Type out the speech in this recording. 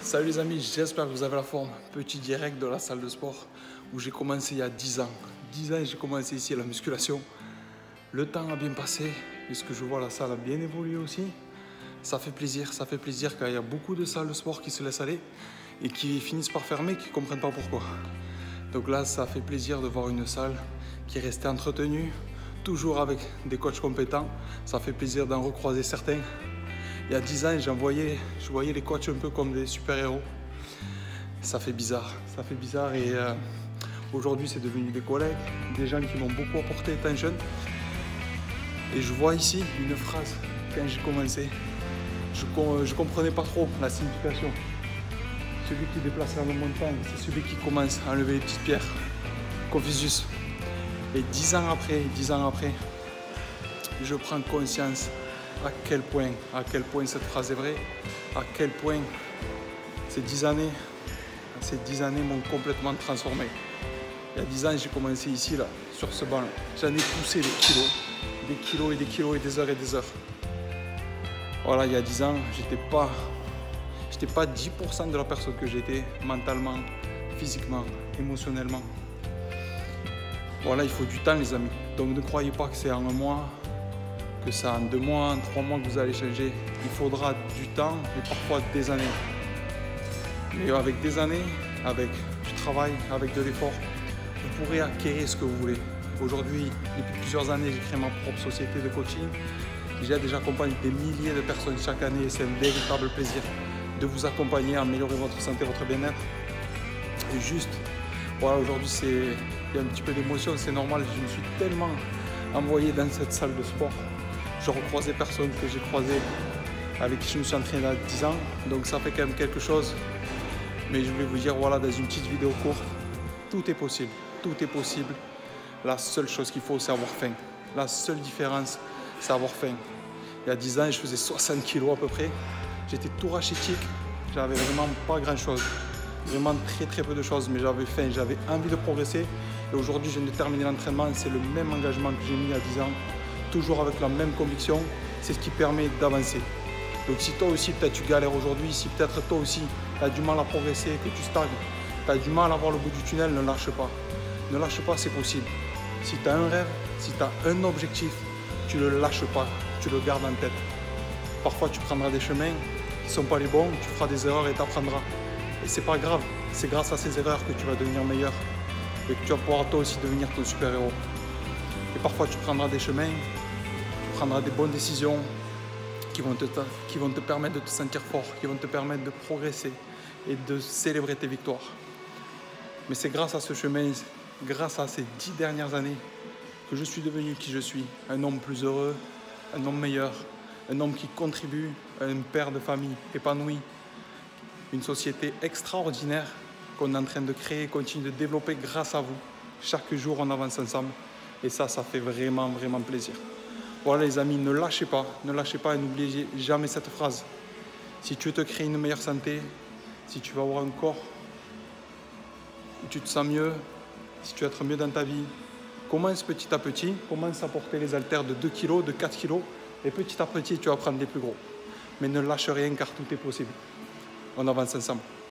Salut les amis, j'espère que vous avez la forme. Petit direct de la salle de sport où j'ai commencé il y a 10 ans. 10 ans, j'ai commencé ici la musculation. Le temps a bien passé, puisque je vois la salle a bien évolué aussi. Ça fait plaisir quand il y a beaucoup de salles de sport qui se laissent aller et qui finissent par fermer, qui ne comprennent pas pourquoi. Donc là, ça fait plaisir de voir une salle qui est restée entretenue, toujours avec des coachs compétents. Ça fait plaisir d'en recroiser certains. Il y a 10 ans, je voyais les coachs un peu comme des super-héros. Ça fait bizarre et aujourd'hui, c'est devenu des collègues, des gens qui m'ont beaucoup apporté étant jeune. Et je vois ici une phrase, quand j'ai commencé, je comprenais pas trop la signification. Celui qui déplace la montagne, c'est celui qui commence à enlever les petites pierres. Confucius. Et 10 ans après, je prends conscience à quel point cette phrase est vraie, à quel point ces 10 années m'ont complètement transformé. Il y a 10 ans, j'ai commencé ici, là, sur ce banc. J'en ai poussé des kilos et des heures. Voilà, il y a 10 ans, j'étais pas 10% de la personne que j'étais, mentalement, physiquement, émotionnellement. Voilà, il faut du temps, les amis. Donc ne croyez pas que c'est en un mois, que c'est en 2 mois, en 3 mois que vous allez changer. Il faudra du temps et parfois des années. Mais avec des années, avec du travail, avec de l'effort, vous pourrez acquérir ce que vous voulez. Aujourd'hui, depuis plusieurs années, j'ai créé ma propre société de coaching. J'ai déjà accompagné des milliers de personnes chaque année et c'est un véritable plaisir de vous accompagner à améliorer votre santé, votre bien-être. Et juste, voilà, aujourd'hui, il y a un petit peu d'émotion, c'est normal. Je me suis tellement envoyé dans cette salle de sport. Je recroise des personnes que j'ai croisées, avec qui je me suis entraîné il y a 10 ans. Donc ça fait quand même quelque chose. Mais je voulais vous dire, voilà, dans une petite vidéo courte, tout est possible. Tout est possible. La seule chose qu'il faut, c'est avoir faim. La seule différence, c'est avoir faim. Il y a 10 ans, je faisais 60 kilos à peu près. J'étais tout rachitique. J'avais vraiment pas grand-chose. Vraiment très peu de choses, mais j'avais faim, j'avais envie de progresser. Et aujourd'hui, je viens de terminer l'entraînement. C'est le même engagement que j'ai mis il y a 10 ans. Toujours avec la même conviction. C'est ce qui permet d'avancer. Donc si toi aussi, peut-être tu galères aujourd'hui, si peut-être toi aussi, tu as du mal à progresser, que tu stagnes, tu as du mal à voir le bout du tunnel, ne lâche pas. Ne lâche pas, c'est possible. Si tu as un rêve, si tu as un objectif, tu ne le lâches pas, tu le gardes en tête. Parfois, tu prendras des chemins qui ne sont pas les bons, tu feras des erreurs et tu apprendras. Et c'est pas grave, c'est grâce à ces erreurs que tu vas devenir meilleur et que tu vas pouvoir toi aussi devenir ton super-héros. Et parfois, tu prendras des chemins, tu prendras des bonnes décisions qui vont te permettre de te sentir fort, qui vont te permettre de progresser et de célébrer tes victoires. Mais c'est grâce à ce chemin, grâce à ces 10 dernières années, que je suis devenu qui je suis. Un homme plus heureux, un homme meilleur, un homme qui contribue à un père de famille épanoui. Une société extraordinaire qu'on est en train de créer et continue de développer grâce à vous. Chaque jour, on avance ensemble et ça fait vraiment plaisir. Voilà les amis, ne lâchez pas et n'oubliez jamais cette phrase. Si tu veux te créer une meilleure santé, si tu veux avoir un corps où tu te sens mieux, si tu veux être mieux dans ta vie, commence petit à petit, commence à porter les haltères de 2 kg, de 4 kg et petit à petit tu vas prendre les plus gros. Mais ne lâche rien car tout est possible. On avance ensemble.